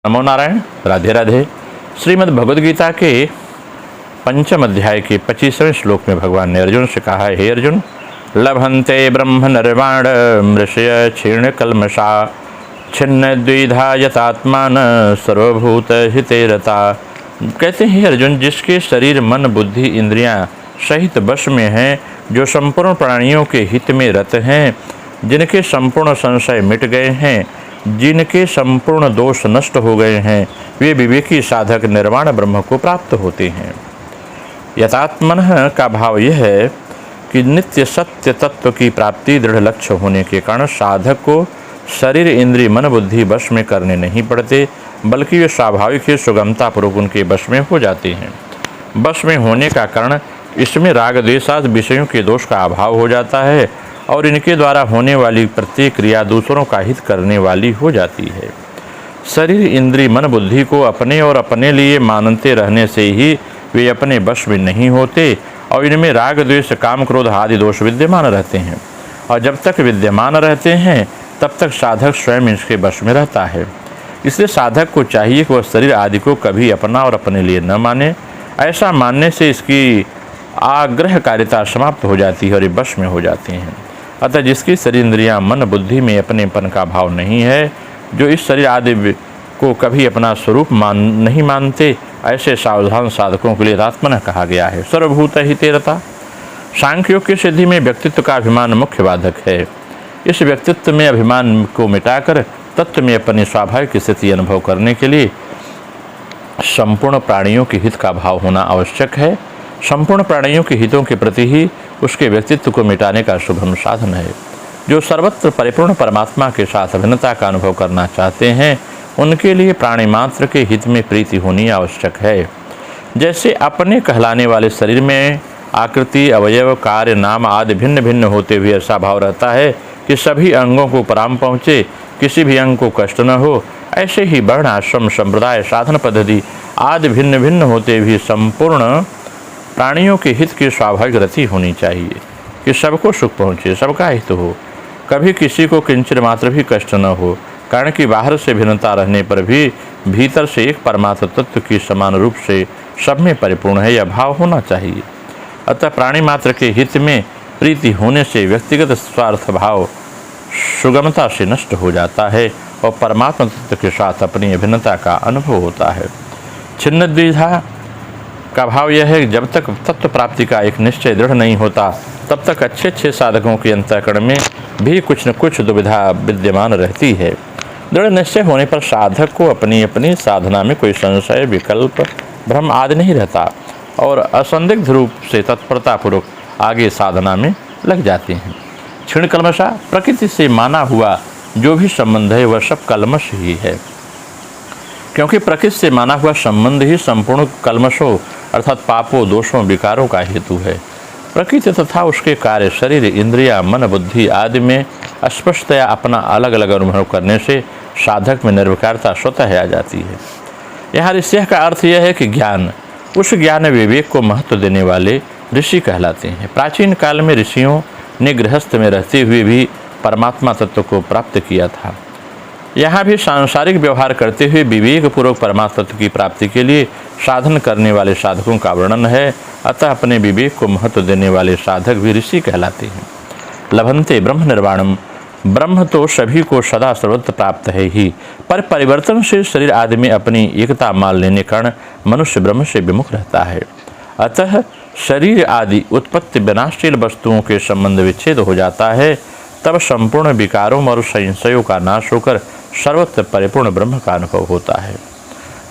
नमो नारायण। राधे राधे। श्रीमद् भगवद गीता के पंचम अध्याय के 25वें श्लोक में भगवान ने अर्जुन से कहा है, हे अर्जुन, लभन्ते ब्रह्म निर्वाण मृषय क्षीण कल्मषा छिन्न द्विधा यतात्मान सर्वभूत हिते रता। कहते हैं अर्जुन, जिसके शरीर मन बुद्धि इंद्रियां सहित वश में हैं, जो संपूर्ण प्राणियों के हित में रत हैं, जिनके संपूर्ण संशय मिट गए हैं, जिनके संपूर्ण दोष नष्ट हो गए हैं, वे विवेकी साधक निर्वाण ब्रह्म को प्राप्त होते हैं। यथात्मन का भाव यह है कि नित्य सत्य तत्व की प्राप्ति दृढ़ लक्ष्य होने के कारण साधक को शरीर इंद्रिय मन बुद्धि वश में करने नहीं पड़ते, बल्कि वे स्वाभाविक ही सुगमतापूर्वक उनके वश में हो जाते हैं। वश में होने का कारण इसमें राग द्वेषादि विषयों के दोष का अभाव हो जाता है और इनके द्वारा होने वाली प्रत्येक क्रिया दूसरों का हित करने वाली हो जाती है। शरीर इंद्रिय मन बुद्धि को अपने और अपने लिए मानते रहने से ही वे अपने वश में नहीं होते और इनमें राग द्वेष काम क्रोध आदि दोष विद्यमान रहते हैं, और जब तक विद्यमान रहते हैं तब तक साधक स्वयं इसके वश में रहता है। इसलिए साधक को चाहिए कि वह शरीर आदि को कभी अपना और अपने लिए न माने। ऐसा मानने से इसकी आग्रहकारिता समाप्त हो जाती है और ये वश में हो जाती हैं। अतः जिसकी शरीर इंद्रियां मन बुद्धि में अपनेपन का भाव नहीं है, जो इस शरीर आदि को कभी अपना स्वरूप नहीं मानते, ऐसे सावधान साधकों के लिए आत्मन कहा गया है। सर्वभूत हिते रता। सांख्य योग की सिद्धि में व्यक्तित्व का अभिमान मुख्य बाधक है। इस व्यक्तित्व में अभिमान को मिटाकर तत्व में अपनी स्वाभाविक स्थिति अनुभव करने के लिए संपूर्ण प्राणियों के हित का भाव होना आवश्यक है। संपूर्ण प्राणियों के हितों के प्रति ही उसके व्यक्तित्व को मिटाने का शुभम साधन है। जो सर्वत्र परिपूर्ण परमात्मा के साथ अभिन्नता का अनुभव करना चाहते हैं, उनके लिए प्राणी मात्र के हित में प्रीति होनी आवश्यक है। जैसे अपने कहलाने वाले शरीर में आकृति, अवयव, कार्य, नाम आदि भिन्न भिन्न होते हुए ऐसा भाव रहता है कि सभी अंगों को पराम पहुँचे, किसी भी अंग को कष्ट न हो, ऐसे ही वर्ण, आश्रम, संप्रदाय, साधन पद्धति आदि भिन्न भिन्न होते भी संपूर्ण प्राणियों के हित की स्वाभाविक रति होनी चाहिए कि सबको सुख पहुँचे, सबका हित हो, कभी किसी को किंचित मात्र भी कष्ट न हो। कारण कि बाहर से भिन्नता रहने पर भी भीतर से एक परमात्म तत्व की समान रूप से सब में परिपूर्ण है, यह भाव होना चाहिए। अतः प्राणी मात्र के हित में प्रीति होने से व्यक्तिगत स्वार्थ भाव सुगमता से नष्ट हो जाता है और परमात्मा तत्व के साथ अपनी अभिन्नता का अनुभव होता है। छिन्न द्विधा का भाव यह है कि जब तक तत्व प्राप्ति का एक निश्चय दृढ़ नहीं होता, तब तक अच्छे साधकों के अंतःकरण में भी कुछ न कुछ दुविधा विद्यमान रहती है। दृढ़ निश्चय होने पर साधक को अपनी अपनी साधना में कोई संशय, विकल्प, भ्रम आदि नहीं रहता और असंदिग्ध रूप से तत्परतापूर्वक आगे साधना में लग जाते हैं। क्षीण कल्मषा, प्रकृति से माना हुआ जो भी संबंध है वह सब कल्मष ही है, क्योंकि प्रकृति से माना हुआ संबंध ही संपूर्ण कल्मषों अर्थात पापों, दोषों, विकारों का हेतु है। प्रकृति तथा उसके कार्य, शरीर, इंद्रिया, मन, बुद्धि आदि में स्पष्टतया अपना अलग अलग अनुभव करने से साधक में निर्विकारता स्वतः आ जाती है। यहाँ ऋषि का अर्थ यह है कि ज्ञान, उस ज्ञान विवेक को महत्व देने वाले ऋषि कहलाते हैं। प्राचीन काल में ऋषियों ने गृहस्थ में रहते हुए भी परमात्मा तत्व को प्राप्त किया था। यहाँ भी सांसारिक व्यवहार करते हुए विवेक पूर्वक परमात्मा तत्व की प्राप्ति के लिए साधन करने वाले साधकों का वर्णन है। अतः अपने विवेक को महत्व देने वाले साधक भी ऋषि कहलाते हैं। लभन्ते ब्रह्म निर्वाणम, ब्रह्म तो सभी को सदा सर्वत्र प्राप्त है ही, पर परिवर्तन से शरीर आदि में अपनी एकता मान लेने कारण मनुष्य ब्रह्म से विमुख रहता है। अतः शरीर आदि उत्पत्ति विनाशशील वस्तुओं के संबंध विच्छेद हो जाता है, तब संपूर्ण विकारों और संशयों का नाश होकर सर्वत्र परिपूर्ण ब्रह्म का अनुभव होता है।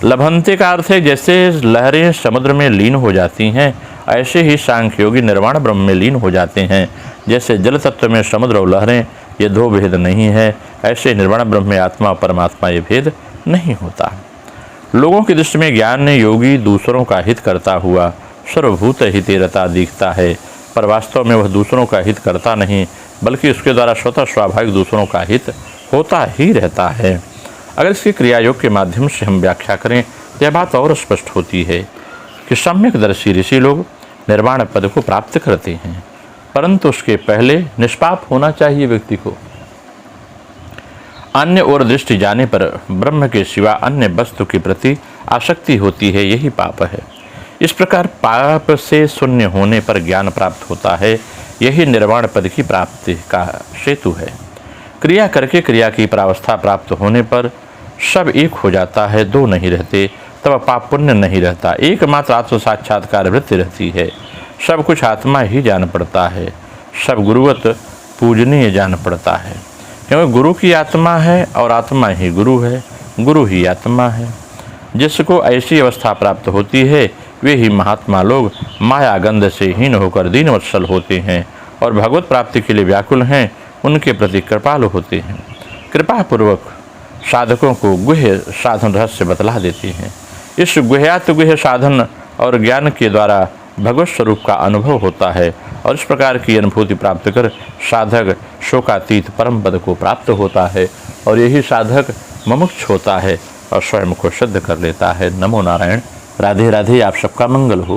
लभन्ते का अर्थ है जैसे लहरें समुद्र में लीन हो जाती हैं, ऐसे ही सांख्य योगी निर्वाण ब्रह्म में लीन हो जाते हैं। जैसे जल तत्व में समुद्र और लहरें ये दो भेद नहीं है, ऐसे निर्वाण ब्रह्म में आत्मा और परमात्मा ये भेद नहीं होता। लोगों की दृष्टि में ज्ञान ने योगी दूसरों का हित करता हुआ सर्वभूत हिते रता दिखता है, पर वास्तव में वह दूसरों का हित करता नहीं, बल्कि उसके द्वारा स्वतः स्वाभाविक दूसरों का हित होता ही रहता है। अगर इसकी क्रिया योग के माध्यम से हम व्याख्या करें तो यह बात और स्पष्ट होती है कि सम्यकदर्शी ऋषि लोग निर्वाण पद को प्राप्त करते हैं, परंतु उसके पहले निष्पाप होना चाहिए व्यक्ति को। अन्य ओर दृष्टि जाने पर ब्रह्म के सिवा अन्य वस्तु के प्रति आसक्ति होती है, यही पाप है। इस प्रकार पाप से शून्य होने पर ज्ञान प्राप्त होता है, यही निर्वाण पद की प्राप्ति का सेतु है। क्रिया करके क्रिया की प्रावस्था प्राप्त होने पर सब एक हो जाता है, दो नहीं रहते, तब पाप पुण्य नहीं रहता, एकमात्र आत्म साक्षात्कार वृत्ति रहती है। सब कुछ आत्मा ही जान पड़ता है, सब गुरुवत पूजनीय जान पड़ता है, क्योंकि गुरु की आत्मा है और आत्मा ही गुरु है, गुरु ही आत्मा है। जिसको ऐसी अवस्था प्राप्त होती है वे ही महात्मा लोग माया गंध से हीन होकर दीनवत्सल होते हैं और भगवत प्राप्ति के लिए व्याकुल हैं, उनके प्रति कृपालु होते हैं। कृपा पूर्वक साधकों को गुह्य साधन रहस्य बतला देते हैं। इस गुह्यात गुह्य साधन और ज्ञान के द्वारा भगवत स्वरूप का अनुभव होता है और इस प्रकार की अनुभूति प्राप्त कर साधक शोकातीत परम पद को प्राप्त होता है और यही साधक मुमुक्ष होता है और स्वयं को सिद्ध कर लेता है। नमो नारायण। राधे राधे। आप सबका मंगल हो।